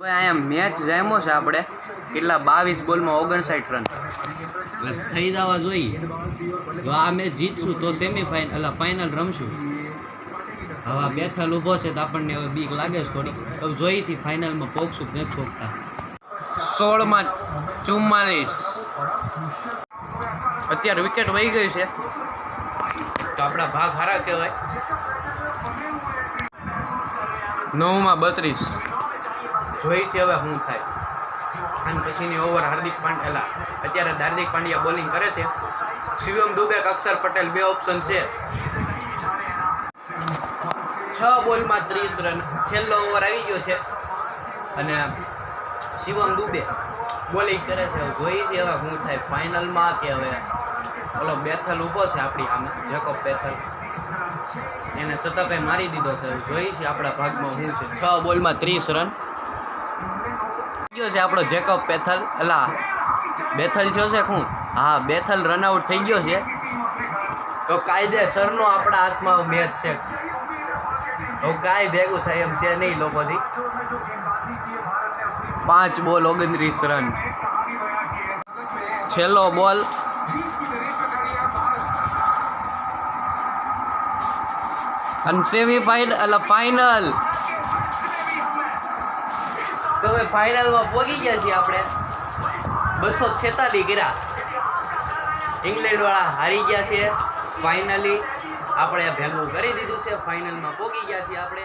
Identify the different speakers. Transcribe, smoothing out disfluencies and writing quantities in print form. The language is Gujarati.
Speaker 1: અહીંયા મેચ જામ્યો છે આપણે કેટલા 22 બોલમાં 59 રન
Speaker 2: એટલે થઈ જવા જોઈએ. જો આ મેચ જીતશું તો સેમીફાઇનલ ફાઇનલ રમશું. હવે બેથલ ઊભો છે તો આપણને હવે બીક લાગે છે થોડી. હવે જોઈશી ફાઇનલમાં પોગશું કે નથી પોગતા.
Speaker 1: 16 માં 44. અત્યારે વિકેટ વહી ગઈ છે તો આપણા ભાગ હારા કહેવાય. 9 માં 32. જોઈશે હવે શું થાય. અને પછીની ઓવર હાર્દિક પાંડ્યા અત્યારે હાર્દિક પાંડ્યા બોલિંગ કરે છે. શિવમ દુબે અક્ષર પટેલ બે ઓપ્શન છે. 6 બોલમાં 30 રન. છેલ્લો ઓવર આવી ગયો છે અને શિવમ દુબે બોલિંગ કરે છે. જોઈ છે હવે શું થાય ફાઇનલમાં કે હવે ઓલો બેથલ ઊભો છે આપણી સામે જેકોબ બેથલ એને શતકે મારી દીધો છે. જોઈ છે આપણા ભાગમાં શું છે. 6 બોલમાં 30 રન ગયો છે આપણો જેકોબ બેથલ. બેથલ થયો છે શું? હા, બેથલ રનઆઉટ થઈ ગયો છે. તો કાયદેસરનો આપણા હાથમાં મેચ છે. હવે કાંઈ ભેગું થાય એમ છે નહીં લોકોથી. 5 બોલ 29 રન. છેલ્લો બોલ અને સેમીફાઇનલ ફાઇનલ. તો હવે ફાઇનલમાં પહોંચી ગયા છીએ આપણે. 246 કર્યા. ઇંગ્લેન્ડવાળા હારી ગયા છે. ફાઇનલી આપણે ભેગું કરી દીધું છે. ફાઇનલમાં પહોંચી ગયા છીએ આપણે.